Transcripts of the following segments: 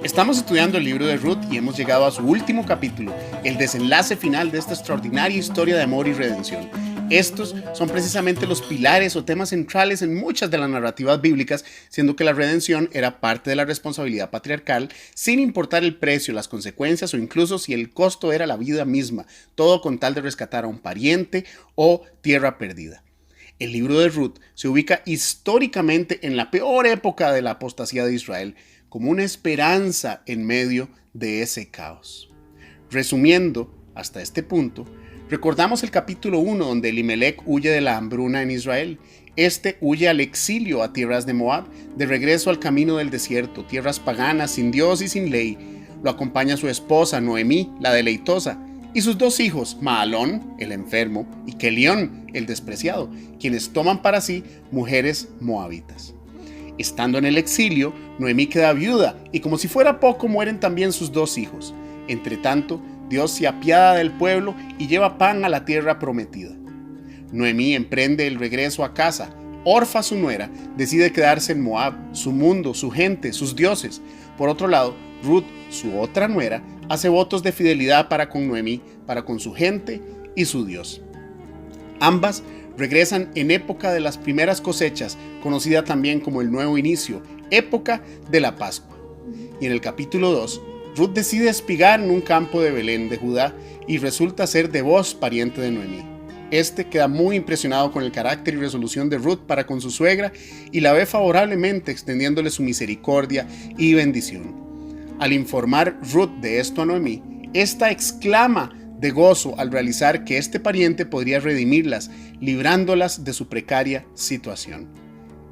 Estamos estudiando el libro de Ruth y hemos llegado a su último capítulo, el desenlace final de esta extraordinaria historia de amor y redención. Estos son precisamente los pilares o temas centrales en muchas de las narrativas bíblicas, siendo que la redención era parte de la responsabilidad patriarcal, sin importar el precio, las consecuencias o incluso si el costo era la vida misma, todo con tal de rescatar a un pariente o tierra perdida. El libro de Ruth se ubica históricamente en la peor época de la apostasía de Israel, como una esperanza en medio de ese caos. Resumiendo, hasta este punto, recordamos el capítulo 1 donde Elimelech huye de la hambruna en Israel. Este huye al exilio a tierras de Moab, de regreso al camino del desierto, tierras paganas, sin Dios y sin ley. Lo acompaña su esposa Noemí, la deleitosa, y sus dos hijos, Mahalón, el enfermo, y Kelión, el despreciado, quienes toman para sí mujeres moabitas. Estando en el exilio, Noemí queda viuda y como si fuera poco mueren también sus dos hijos. Entretanto, Dios se apiada del pueblo y lleva pan a la tierra prometida. Noemí emprende el regreso a casa. Orfa, su nuera, decide quedarse en Moab, su mundo, su gente, sus dioses. Por otro lado, Ruth, su otra nuera, hace votos de fidelidad para con Noemí, para con su gente y su Dios. Ambas regresan en época de las primeras cosechas, conocida también como el nuevo inicio, época de la Pascua. Y en el capítulo 2, Ruth decide espigar en un campo de Belén de Judá y resulta ser de Boaz, pariente de Noemí. Este queda muy impresionado con el carácter y resolución de Ruth para con su suegra y la ve favorablemente, extendiéndole su misericordia y bendición. Al informar Ruth de esto a Noemí, esta exclama de gozo al realizar que este pariente podría redimirlas, librándolas de su precaria situación.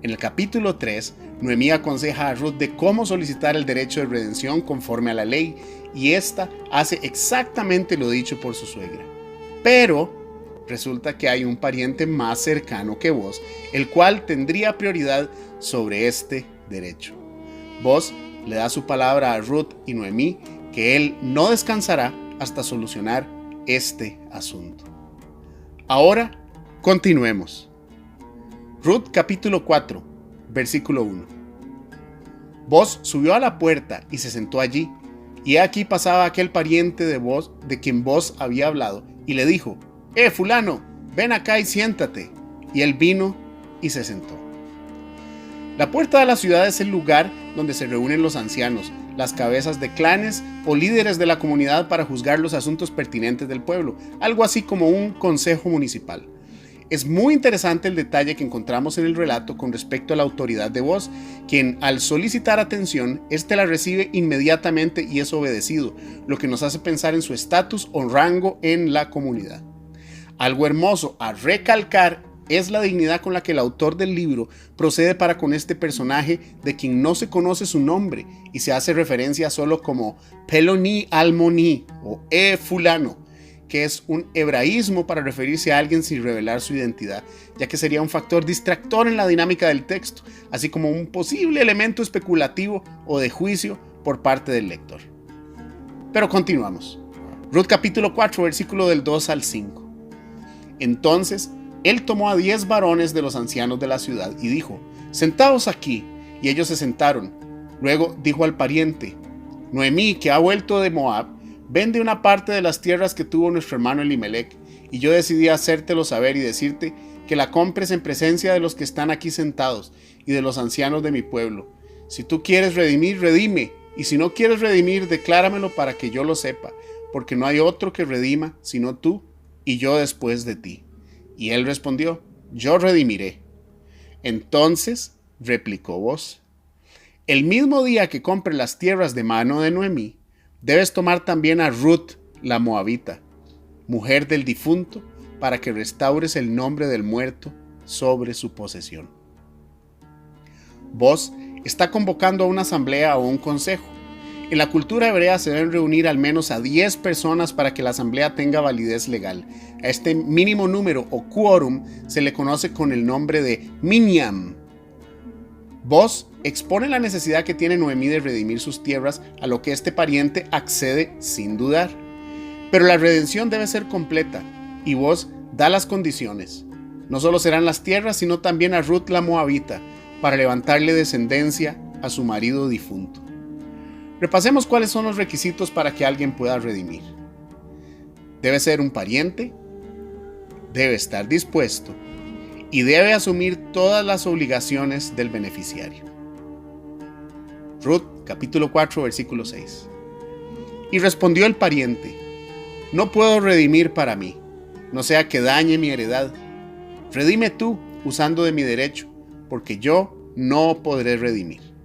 En el capítulo 3, Noemí aconseja a Ruth de cómo solicitar el derecho de redención conforme a la ley, y ésta hace exactamente lo dicho por su suegra. Pero resulta que hay un pariente más cercano que Boaz, el cual tendría prioridad sobre este derecho. Boaz le da su palabra a Ruth y Noemí que él no descansará hasta solucionar este asunto. Ahora, continuemos. Ruth capítulo 4, versículo 1. Boaz subió a la puerta y se sentó allí, y aquí pasaba aquel pariente de Boaz, de quien Boaz había hablado, y le dijo: fulano, ven acá y siéntate. Y él vino y se sentó. La puerta de la ciudad es el lugar donde se reúnen los ancianos, las cabezas de clanes o líderes de la comunidad para juzgar los asuntos pertinentes del pueblo, algo así como un consejo municipal. Es muy interesante el detalle que encontramos en el relato con respecto a la autoridad de Boaz, quien al solicitar atención, éste la recibe inmediatamente y es obedecido, lo que nos hace pensar en su estatus o rango en la comunidad. Algo hermoso a recalcar es la dignidad con la que el autor del libro procede para con este personaje de quien no se conoce su nombre y se hace referencia solo como Peloni Almoni o fulano, que es un hebraísmo para referirse a alguien sin revelar su identidad, ya que sería un factor distractor en la dinámica del texto, así como un posible elemento especulativo o de juicio por parte del lector. Pero continuamos. Ruth capítulo 4, versículo del 2 al 5. Entonces él tomó a 10 varones de los ancianos de la ciudad y dijo: sentaos aquí. Y ellos se sentaron. Luego dijo al pariente: Noemí, que ha vuelto de Moab, vende una parte de las tierras que tuvo nuestro hermano Elimelech, y yo decidí hacértelo saber y decirte que la compres en presencia de los que están aquí sentados y de los ancianos de mi pueblo. Si tú quieres redimir, redime, y si no quieres redimir, decláramelo para que yo lo sepa, porque no hay otro que redima sino tú y yo después de ti. Y él respondió: yo redimiré. Entonces replicó Boaz: el mismo día que compre las tierras de mano de Noemí, debes tomar también a Ruth la moabita, mujer del difunto, para que restaures el nombre del muerto sobre su posesión. Boaz está convocando a una asamblea o un consejo. En la cultura hebrea se deben reunir al menos a 10 personas para que la asamblea tenga validez legal. A este mínimo número o quórum se le conoce con el nombre de minyan. Boaz expone la necesidad que tiene Noemí de redimir sus tierras, a lo que este pariente accede sin dudar. Pero la redención debe ser completa, y Boaz da las condiciones. No solo serán las tierras, sino también a Ruth la moabita, para levantarle descendencia a su marido difunto. Repasemos cuáles son los requisitos para que alguien pueda redimir. Debe ser un pariente, debe estar dispuesto y debe asumir todas las obligaciones del beneficiario. Ruth, capítulo 4, versículo 6. Y respondió el pariente: no puedo redimir para mí, no sea que dañe mi heredad. Redime tú, usando de mi derecho, porque yo no podré redimir.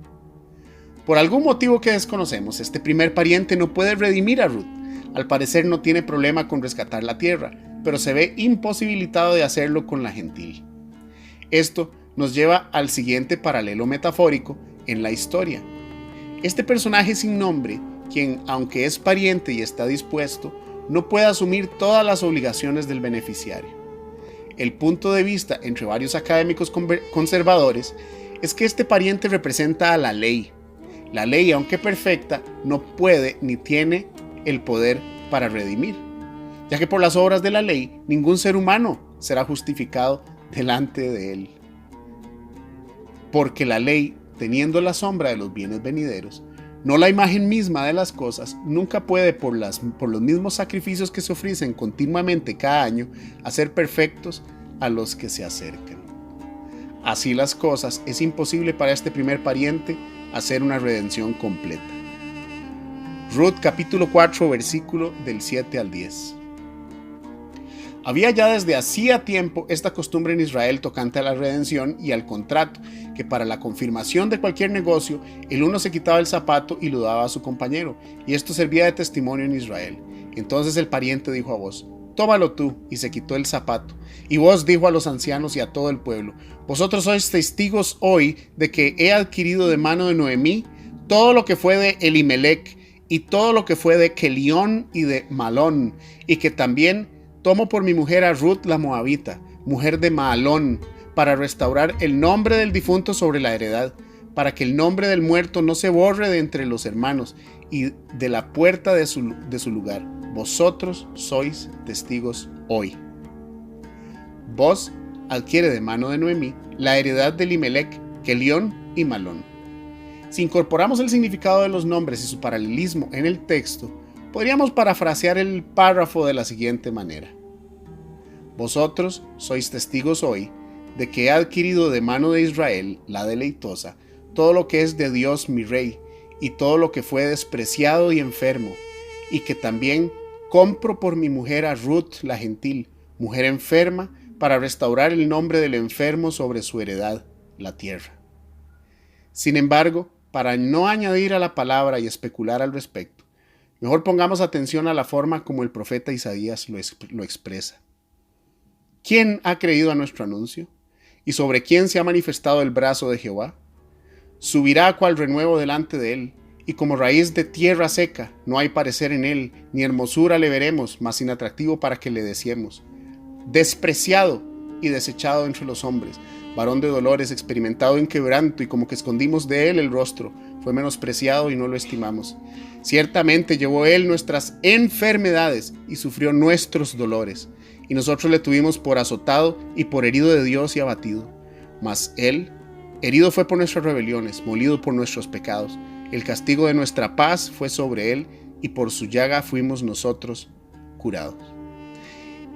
Por algún motivo que desconocemos, este primer pariente no puede redimir a Ruth. Al parecer no tiene problema con rescatar la tierra, pero se ve imposibilitado de hacerlo con la gentil. Esto nos lleva al siguiente paralelo metafórico en la historia. Este personaje sin nombre, quien aunque es pariente y está dispuesto, no puede asumir todas las obligaciones del beneficiario. El punto de vista entre varios académicos conservadores es que este pariente representa a la ley. La ley, aunque perfecta, no puede ni tiene el poder para redimir, ya que por las obras de la ley ningún ser humano será justificado delante de él. Porque la ley, teniendo la sombra de los bienes venideros, no la imagen misma de las cosas, nunca puede por los mismos sacrificios que se ofrecen continuamente cada año hacer perfectos a los que se acercan. Así las cosas, es imposible para este primer pariente hacer una redención completa. Ruth capítulo 4 versículo del 7 al 10. Había ya desde hacía tiempo esta costumbre en Israel tocante a la redención y al contrato, que para la confirmación de cualquier negocio, el uno se quitaba el zapato y lo daba a su compañero, y esto servía de testimonio en Israel. Entonces el pariente dijo a Booz: tómalo tú, y se quitó el zapato. Y Booz dijo a los ancianos y a todo el pueblo: vosotros sois testigos hoy de que he adquirido de mano de Noemí todo lo que fue de Elimelech, y todo lo que fue de Kelión y de Malón, y que también tomo por mi mujer a Ruth la Moabita, mujer de Maalón, para restaurar el nombre del difunto sobre la heredad, para que el nombre del muerto no se borre de entre los hermanos y de la puerta de su lugar. Vosotros sois testigos hoy. Booz adquiere de mano de Noemí la heredad de Elimelech, Kelión y Malón. Si incorporamos el significado de los nombres y su paralelismo en el texto, podríamos parafrasear el párrafo de la siguiente manera: vosotros sois testigos hoy de que he adquirido de mano de Israel, la deleitosa, todo lo que es de Dios mi rey, y todo lo que fue despreciado y enfermo, y que también compro por mi mujer a Ruth la gentil, mujer enferma, para restaurar el nombre del enfermo sobre su heredad, la tierra. Sin embargo, para no añadir a la palabra y especular al respecto, mejor pongamos atención a la forma como el profeta Isaías lo expresa. ¿Quién ha creído a nuestro anuncio? ¿Y sobre quién se ha manifestado el brazo de Jehová? Subirá cual renuevo delante de él, y como raíz de tierra seca, no hay parecer en él, ni hermosura le veremos, mas inatractivo para que le deseemos. Despreciado y desechado entre los hombres, varón de dolores, experimentado en quebranto, y como que escondimos de él el rostro, fue menospreciado y no lo estimamos. Ciertamente llevó él nuestras enfermedades y sufrió nuestros dolores, y nosotros le tuvimos por azotado y por herido de Dios y abatido. Mas él, herido fue por nuestras rebeliones, molido por nuestros pecados. El castigo de nuestra paz fue sobre él, y por su llaga fuimos nosotros curados.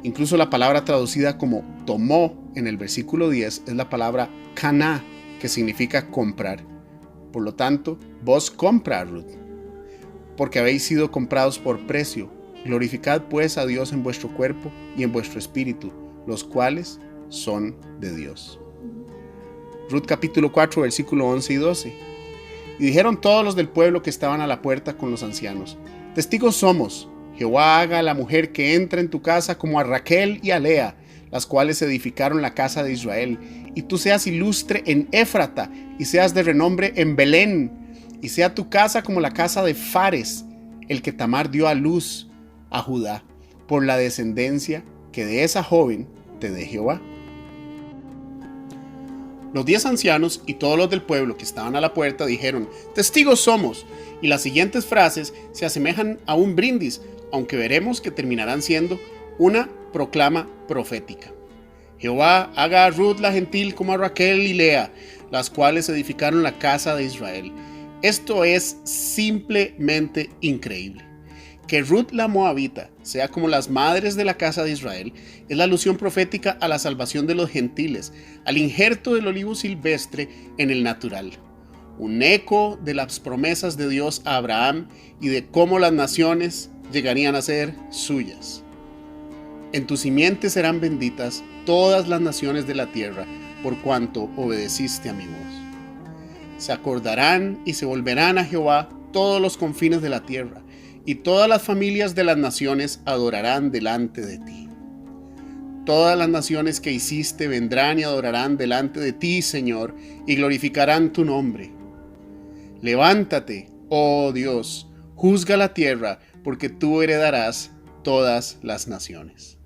Incluso la palabra traducida como tomó en el versículo 10 es la palabra caná, que significa comprar. Por lo tanto, vos compra a Ruth, porque habéis sido comprados por precio. Glorificad pues a Dios en vuestro cuerpo y en vuestro espíritu, los cuales son de Dios. Ruth capítulo 4 versículo 11 y 12. Y dijeron todos los del pueblo que estaban a la puerta con los ancianos: testigos somos. Jehová haga a la mujer que entra en tu casa como a Raquel y a Lea, las cuales edificaron la casa de Israel, y tú seas ilustre en Éfrata, y seas de renombre en Belén, y sea tu casa como la casa de Fares, el que Tamar dio a luz a Judá, por la descendencia que de esa joven te dé Jehová. Los 10 ancianos y todos los del pueblo que estaban a la puerta dijeron: testigos somos. Y las siguientes frases se asemejan a un brindis, aunque veremos que terminarán siendo una proclama profética. Jehová haga a Ruth la gentil como a Raquel y Lea, las cuales edificaron la casa de Israel. Esto es simplemente increíble. Que Ruth la Moabita sea como las madres de la casa de Israel es la alusión profética a la salvación de los gentiles, al injerto del olivo silvestre en el natural. Un eco de las promesas de Dios a Abraham y de cómo las naciones llegarían a ser suyas. En tu simiente serán benditas todas las naciones de la tierra, por cuanto obedeciste a mi voz. Se acordarán y se volverán a Jehová todos los confines de la tierra, y todas las familias de las naciones adorarán delante de ti. Todas las naciones que hiciste vendrán y adorarán delante de ti, Señor, y glorificarán tu nombre. Levántate, oh Dios, juzga la tierra, porque tú heredarás todas las naciones.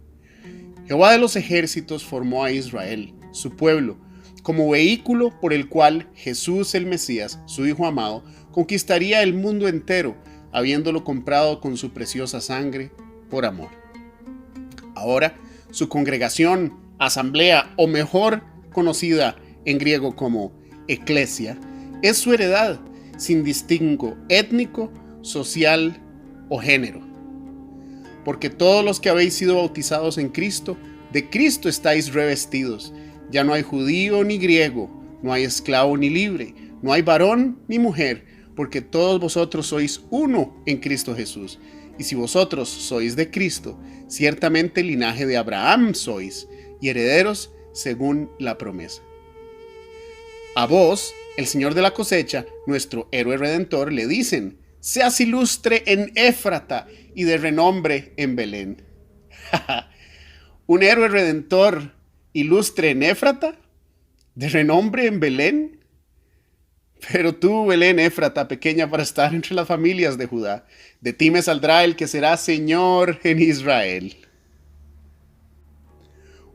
Jehová de los ejércitos formó a Israel, su pueblo, como vehículo por el cual Jesús el Mesías, su Hijo amado, conquistaría el mundo entero, habiéndolo comprado con su preciosa sangre por amor. Ahora, su congregación, asamblea o mejor conocida en griego como eclesia, es su heredad, sin distingo étnico, social o género. Porque todos los que habéis sido bautizados en Cristo, de Cristo estáis revestidos. Ya no hay judío ni griego, no hay esclavo ni libre, no hay varón ni mujer, porque todos vosotros sois uno en Cristo Jesús. Y si vosotros sois de Cristo, ciertamente linaje de Abraham sois, y herederos según la promesa. A vos, el Señor de la cosecha, nuestro héroe redentor, le dicen: seas ilustre en Éfrata y de renombre en Belén. ¿Un héroe redentor ilustre en Éfrata? ¿De renombre en Belén? Pero tú, Belén Éfrata, pequeña para estar entre las familias de Judá, de ti me saldrá el que será Señor en Israel.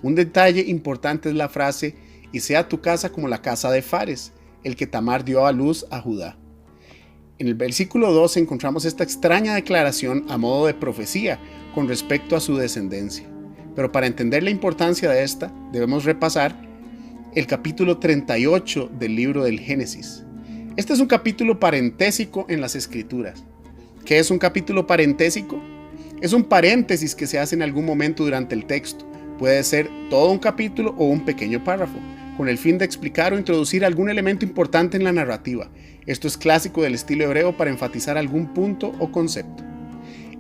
Un detalle importante es la frase: y sea tu casa como la casa de Fares, el que Tamar dio a luz a Judá. En el versículo 2 encontramos esta extraña declaración a modo de profecía con respecto a su descendencia. Pero para entender la importancia de esta, debemos repasar el capítulo 38 del libro del Génesis. Este es un capítulo parentésico en las Escrituras. ¿Qué es un capítulo parentésico? Es un paréntesis que se hace en algún momento durante el texto. Puede ser todo un capítulo o un pequeño párrafo, con el fin de explicar o introducir algún elemento importante en la narrativa. Esto es clásico del estilo hebreo para enfatizar algún punto o concepto.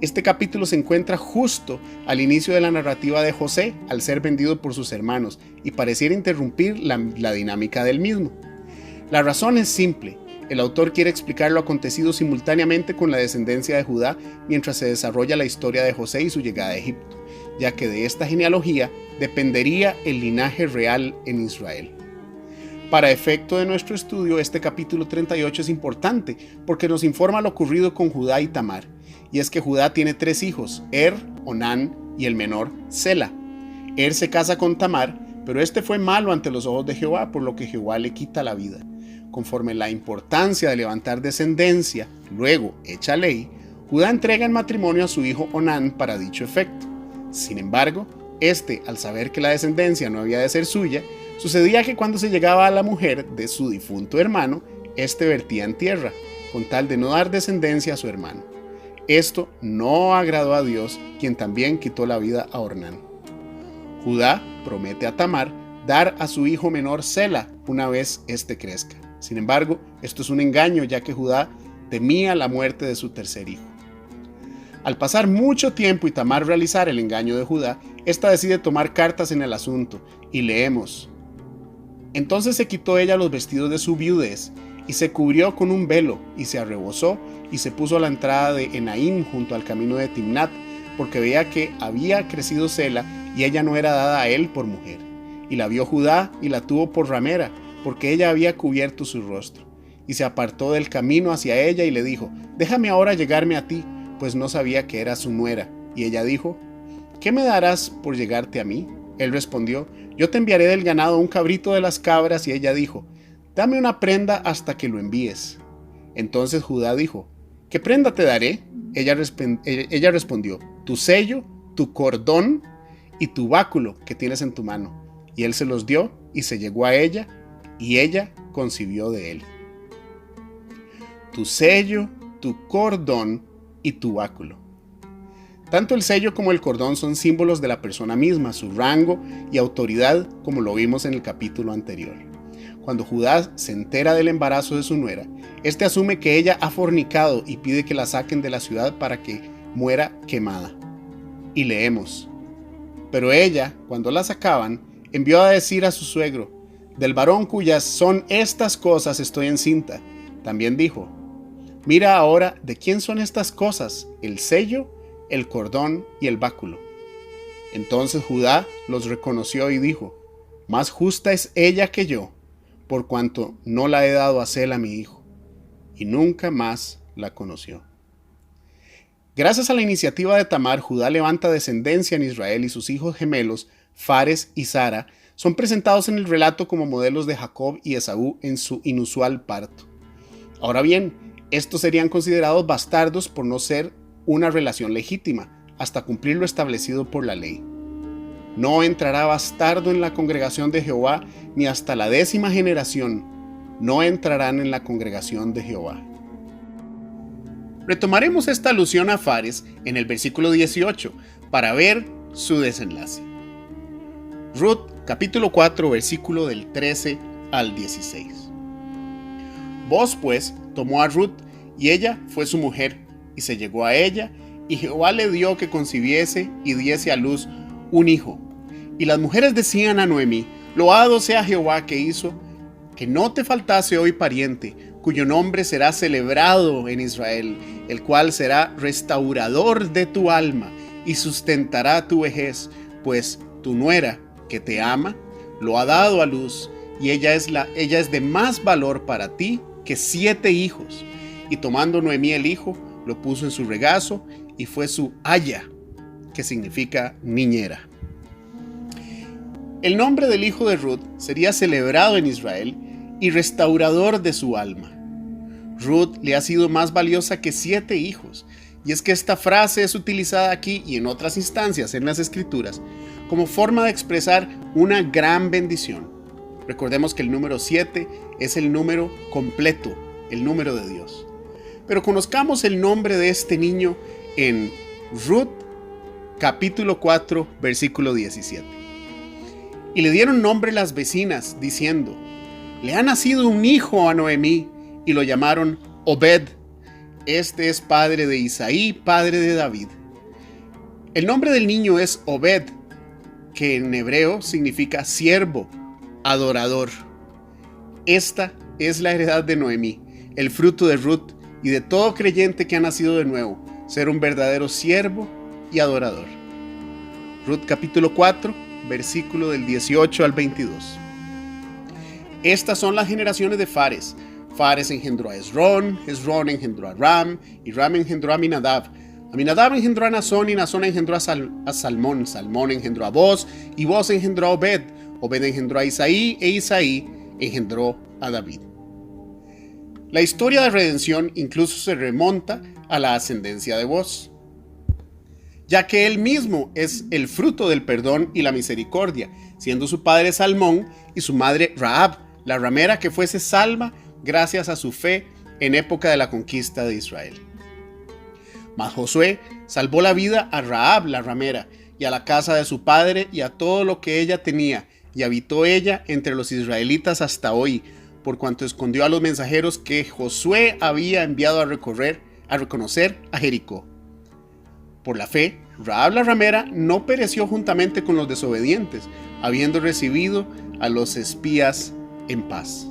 Este capítulo se encuentra justo al inicio de la narrativa de José al ser vendido por sus hermanos y pareciera interrumpir la dinámica del mismo. La razón es simple. El autor quiere explicar lo acontecido simultáneamente con la descendencia de Judá mientras se desarrolla la historia de José y su llegada a Egipto, ya que de esta genealogía dependería el linaje real en Israel. Para efecto de nuestro estudio, este capítulo 38 es importante porque nos informa lo ocurrido con Judá y Tamar, y es que Judá tiene 3 hijos, Onán y el menor, Sela. Se casa con Tamar, pero este fue malo ante los ojos de Jehová, por lo que Jehová le quita la vida. Conforme la importancia de levantar descendencia, luego hecha ley, Judá entrega en matrimonio a su hijo Onán para dicho efecto. Sin embargo, al saber que la descendencia no había de ser suya, sucedía que cuando se llegaba a la mujer de su difunto hermano, vertía en tierra, con tal de no dar descendencia a su hermano. Esto no agradó a Dios, quien también quitó la vida a Ornán. Judá promete a Tamar dar a su hijo menor Sela una vez crezca. Sin embargo, esto es un engaño, ya que Judá temía la muerte de su tercer hijo. Al pasar mucho tiempo y Tamar realizar el engaño de Judá, ésta decide tomar cartas en el asunto, y leemos: entonces se quitó ella los vestidos de su viudez, y se cubrió con un velo, y se arrebozó, y se puso a la entrada de Enaim junto al camino de Timnat, porque veía que había crecido Sela, y ella no era dada a él por mujer. Y la vio Judá, y la tuvo por ramera, porque ella había cubierto su rostro. Y se apartó del camino hacia ella, y le dijo: déjame ahora llegarme a ti, pues no sabía que era su nuera. Y ella dijo: ¿qué me darás por llegarte a mí? Él respondió: yo te enviaré del ganado un cabrito de las cabras. Y ella dijo: dame una prenda hasta que lo envíes. Entonces Judá dijo: ¿qué prenda te daré? Ella respondió: tu sello, tu cordón y tu báculo que tienes en tu mano. Y él se los dio, y se llegó a ella, y ella concibió de él. tu sello, tu cordón y tu báculo. Tanto el sello como el cordón son símbolos de la persona misma, su rango y autoridad, como lo vimos en el capítulo anterior. Cuando Judá se entera del embarazo de su nuera, este asume que ella ha fornicado y pide que la saquen de la ciudad para que muera quemada. Y leemos: pero ella, cuando la sacaban, envió a decir a su suegro: del varón cuyas son estas cosas estoy encinta. También dijo: mira ahora de quién son estas cosas, el sello, el cordón y el báculo. Entonces Judá los reconoció y dijo: más justa es ella que yo, por cuanto no la he dado a Sela mi hijo. Y nunca más la conoció. Gracias a la iniciativa de Tamar, Judá levanta descendencia en Israel y sus hijos gemelos, Fares y Zara, son presentados en el relato como modelos de Jacob y Esaú en su inusual parto. Ahora bien, estos serían considerados bastardos por no ser una relación legítima, hasta cumplir lo establecido por la ley. No entrará bastardo en la congregación de Jehová, ni hasta la 10ª generación no entrarán en la congregación de Jehová. Retomaremos esta alusión a Fares en el versículo 18 para ver su desenlace. Ruth, capítulo 4, versículo del 13 al 16. Boaz pues tomó a Ruth, y ella fue su mujer, y se llegó a ella, y Jehová le dio que concibiese y diese a luz un hijo. Y las mujeres decían a Noemí: loado sea Jehová que hizo que no te faltase hoy pariente, cuyo nombre será celebrado en Israel, el cual será restaurador de tu alma y sustentará tu vejez, pues tu nuera, que te ama, lo ha dado a luz, y ella es de más valor para ti que 7 hijos. Y tomando Noemí el hijo, lo puso en su regazo, y fue su aya, que significa niñera. El nombre del hijo de Ruth sería celebrado en Israel y restaurador de su alma. Ruth le ha sido más valiosa que 7 hijos, y es que esta frase es utilizada aquí y en otras instancias en las Escrituras como forma de expresar una gran bendición. Recordemos que el número 7 es el número completo, el número de Dios. Pero conozcamos el nombre de este niño en Ruth, capítulo 4, versículo 17. Y le dieron nombre las vecinas, diciendo: le ha nacido un hijo a Noemí, y lo llamaron Obed. Este es padre de Isaí, padre de David. El nombre del niño es Obed, que en hebreo significa siervo, adorador. Esta es la heredad de Noemí, el fruto de Ruth y de todo creyente que ha nacido de nuevo, ser un verdadero siervo y adorador. Ruth capítulo 4, versículo del 18 al 22. Estas son las generaciones de Fares. Fares engendró a Esrón, Esrón engendró a Ram, y Ram engendró a Aminadab. Aminadab engendró a Nazón, y Nazón engendró a Salmón. Salmón engendró a Boz, y Boz engendró a Obed. Obed engendró a Isaí, e Isaí engendró a David. La historia de redención incluso se remonta a la ascendencia de Boz, ya que él mismo es el fruto del perdón y la misericordia, siendo su padre Salmón y su madre Rahab, la ramera que fuese salva gracias a su fe en época de la conquista de Israel. Mas Josué salvó la vida a Rahab, la ramera, y a la casa de su padre y a todo lo que ella tenía, y habitó ella entre los israelitas hasta hoy, por cuanto escondió a los mensajeros que Josué había enviado a reconocer a Jericó. Por la fe, Rahab la ramera no pereció juntamente con los desobedientes, habiendo recibido a los espías en paz.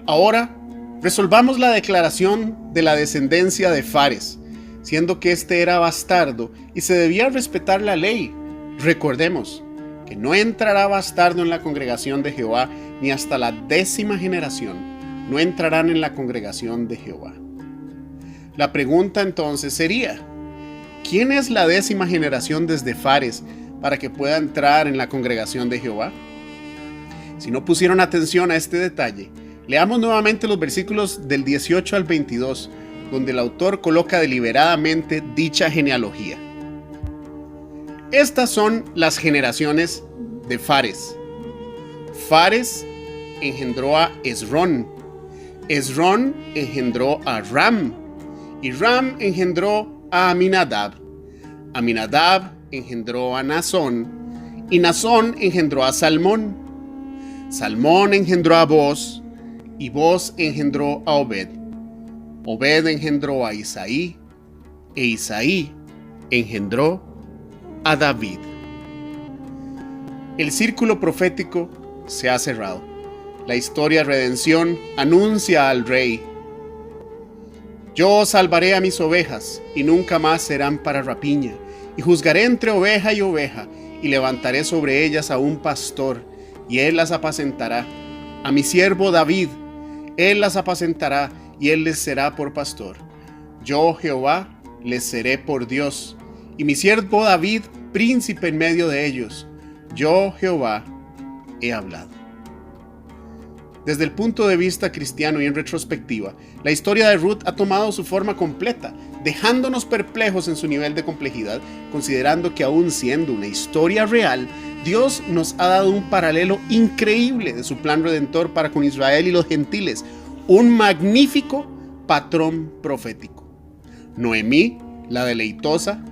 Ahora, resolvamos la declaración de la descendencia de Fares, siendo que este era bastardo y se debía respetar la ley. Recordemos que no entrará bastardo en la congregación de Jehová, ni hasta la 10ª generación no entrarán en la congregación de Jehová. La pregunta entonces sería: ¿quién es la 10ª generación desde Fares para que pueda entrar en la congregación de Jehová? Si no pusieron atención a este detalle, leamos nuevamente los versículos del 18 al 22, donde el autor coloca deliberadamente dicha genealogía. Estas son las generaciones de Fares. Fares engendró a Esrón. Esrón engendró a Ram, y Ram engendró a Aminadab. Aminadab engendró a Nazón, y Nazón engendró a Salmón. Salmón engendró a Boz, y Boz engendró a Obed. Obed engendró a Isaí, e Isaí engendró a David. El círculo profético se ha cerrado. La historia de redención anuncia al Rey: yo salvaré a mis ovejas, y nunca más serán para rapiña, y juzgaré entre oveja y oveja, y levantaré sobre ellas a un pastor, y él las apacentará. A mi siervo David, él las apacentará, y él les será por pastor. Yo, Jehová, les seré por Dios, y mi siervo David, príncipe en medio de ellos. Yo, Jehová, he hablado. Desde el punto de vista cristiano y en retrospectiva, la historia de Ruth ha tomado su forma completa, dejándonos perplejos en su nivel de complejidad, considerando que aún siendo una historia real, Dios nos ha dado un paralelo increíble de su plan redentor para con Israel y los gentiles, un magnífico patrón profético. Noemí, la deleitosa,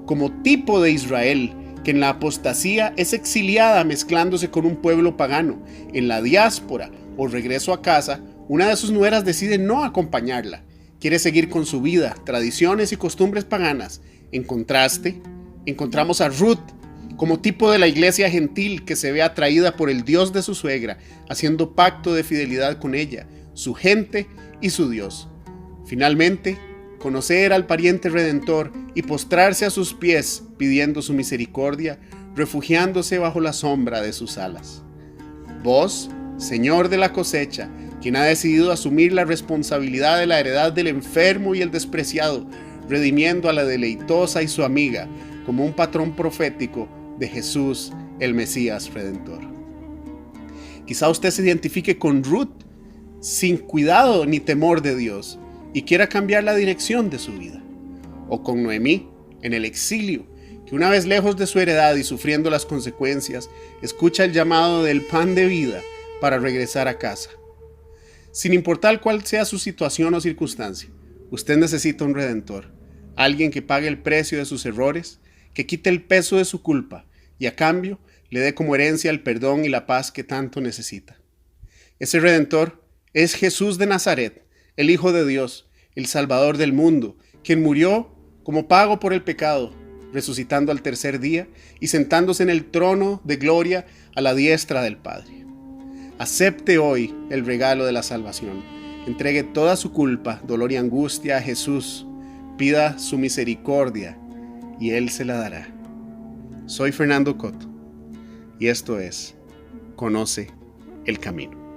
como tipo de Israel, que en la apostasía es exiliada mezclándose con un pueblo pagano, en la diáspora o regreso a casa, una de sus nueras decide no acompañarla. Quiere seguir con su vida, tradiciones y costumbres paganas. En contraste, encontramos a Ruth como tipo de la iglesia gentil que se ve atraída por el Dios de su suegra, haciendo pacto de fidelidad con ella, su gente y su Dios. Finalmente, conocer al pariente redentor y postrarse a sus pies pidiendo su misericordia, refugiándose bajo la sombra de sus alas. Vos, Señor de la cosecha, quien ha decidido asumir la responsabilidad de la heredad del enfermo y el despreciado, redimiendo a la deleitosa y su amiga como un patrón profético de Jesús, el Mesías Redentor. Quizá usted se identifique con Ruth sin cuidado ni temor de Dios y quiera cambiar la dirección de su vida, o con Noemí en el exilio, que una vez lejos de su heredad y sufriendo las consecuencias, escucha el llamado del pan de vida para regresar a casa. Sin importar cuál sea su situación o circunstancia, usted necesita un redentor, alguien que pague el precio de sus errores, que quite el peso de su culpa y a cambio le dé como herencia el perdón y la paz que tanto necesita. Ese redentor es Jesús de Nazaret, el Hijo de Dios, el Salvador del mundo, quien murió como pago por el pecado, resucitando al tercer día y sentándose en el trono de gloria a la diestra del Padre. Acepte hoy el regalo de la salvación. Entregue toda su culpa, dolor y angustia a Jesús. Pida su misericordia y Él se la dará. Soy Fernando Coto y esto es Conoce el Camino.